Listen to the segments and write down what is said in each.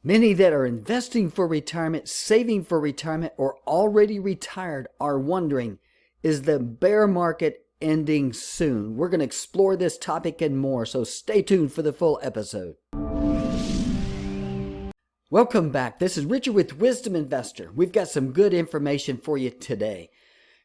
Many that are investing for retirement, saving for retirement, or already retired are wondering, is the bear market ending soon? We're going to explore this topic and more, so stay tuned for the full episode. Welcome back. This is Richard with Wisdom Investor. We've got some good information for you today.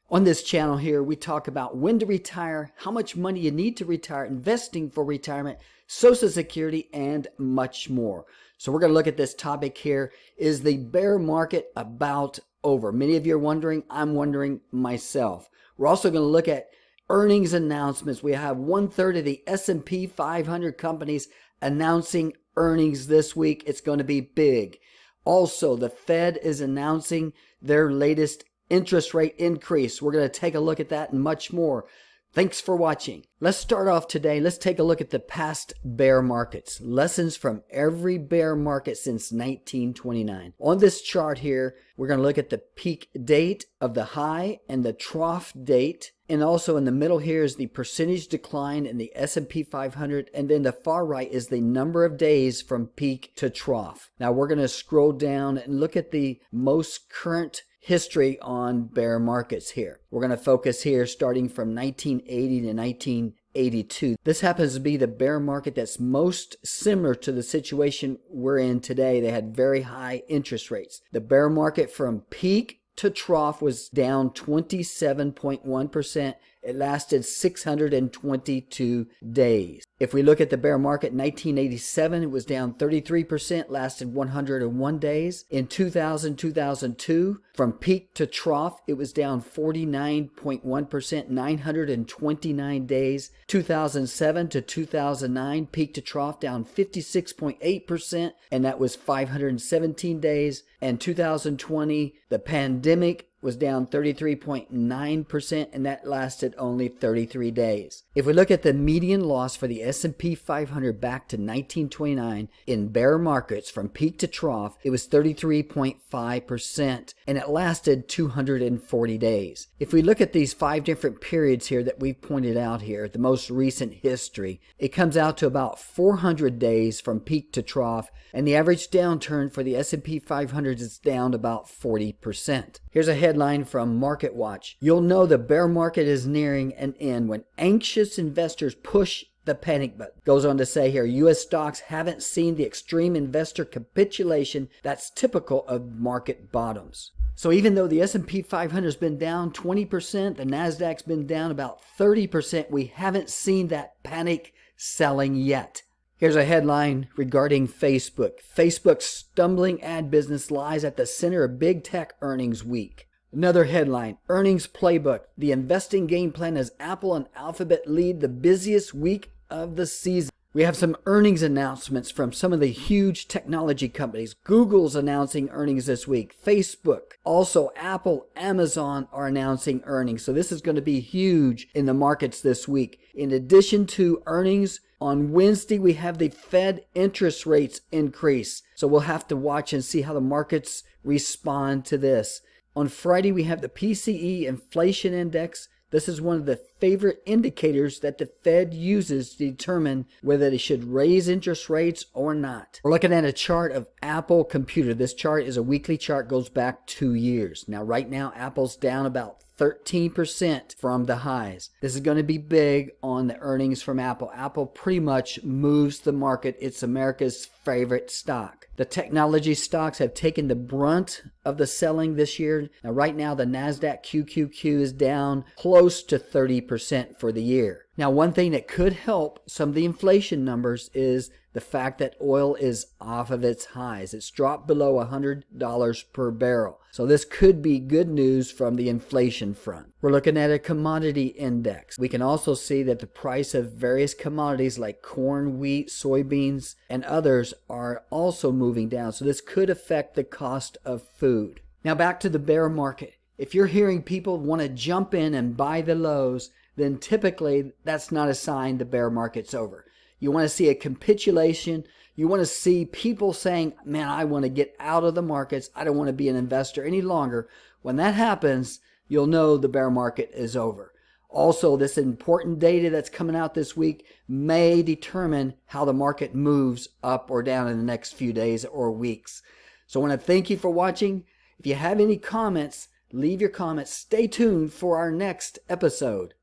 On this channel here, we talk about when to retire, how much money you need to retire, investing for retirement, Social Security, and much more. So we're going to look at this topic here. Is the bear market about over? Many of you are wondering. I'm wondering myself. We're also going to look at earnings announcements. We have 1/3 of the S&P 500 companies announcing earnings this week. It's going to be big. Also, the Fed is announcing their latest interest rate increase. We're going to take a look at that and much more. Thanks for watching. Let's start off today. Let's take a look at the past bear markets. Lessons from every bear market since 1929. On this chart here, we're going to look at the peak date of the high and the trough date. And also in the middle here is the percentage decline in the S&P 500. And then the far right is the number of days from peak to trough. Now we're going to scroll down and look at the most current history on bear markets here. We're going to focus here starting from 1980 to 1982. This happens to be the bear market that's most similar to the situation we're in today. They had very high interest rates. The bear market from peak to trough was down 27.1%. It lasted 622 days. If we look at the bear market in 1987, it was down 33%, lasted 101 days. In 2002, from peak to trough, it was down 49.1%, 929 days. 2007 to 2009, peak to trough, down 56.8%, and that was 517 days. And 2020, the pandemic was down 33.9%, and that lasted only 33 days. If we look at the median loss for the S&P 500 back to 1929 in bear markets from peak to trough, it was 33.5%, and it lasted 240 days. If we look at these 5 different periods here that we've pointed out here, the most recent history, it comes out to about 400 days from peak to trough, and the average downturn for the S&P 500 is down about 40%. Here's a headline from MarketWatch. You'll know the bear market is nearing an end when anxious investors push the panic button. Goes on to say here, U.S. stocks haven't seen the extreme investor capitulation that's typical of market bottoms. So even though the S&P 500 has been down 20%, the NASDAQ's been down about 30%, we haven't seen that panic selling yet. Here's a headline regarding Facebook. Facebook's stumbling ad business lies at the center of big tech earnings week. Another headline, earnings playbook. The investing game plan as Apple and Alphabet lead the busiest week of the season. We have some earnings announcements from some of the huge technology companies. Google's announcing earnings this week. Facebook, also Apple, Amazon are announcing earnings. So this is going to be huge in the markets this week. In addition to earnings, on Wednesday, we have the Fed interest rates increase. So we'll have to watch and see how the markets respond to this. On Friday, we have the PCE inflation index. This is one of the favorite indicators that the Fed uses to determine whether they should raise interest rates or not. We're looking at a chart of Apple Computer. This chart is a weekly chart, goes back 2 years. Now, right now, Apple's down about 13% from the highs. This is going to be big on the earnings from Apple. Apple pretty much moves the market. It's America's favorite stock. The technology stocks have taken the brunt of the selling this year. Now, right now, the NASDAQ QQQ is down close to 30% for the year. Now, one thing that could help some of the inflation numbers is the fact that oil is off of its highs. It's dropped below $100 per barrel. So this could be good news from the inflation front. We're looking at a commodity index. We can also see that the price of various commodities like corn, wheat, soybeans, and others are also moving down. So this could affect the cost of food. Now back to the bear market. If you're hearing people want to jump in and buy the lows, then typically that's not a sign the bear market's over. You want to see a capitulation. You want to see people saying, man, I want to get out of the markets. I don't want to be an investor any longer. When that happens, you'll know the bear market is over. Also, this important data that's coming out this week may determine how the market moves up or down in the next few days or weeks. So I want to thank you for watching. If you have any comments, leave your comments. Stay tuned for our next episode.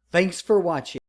Thanks for watching.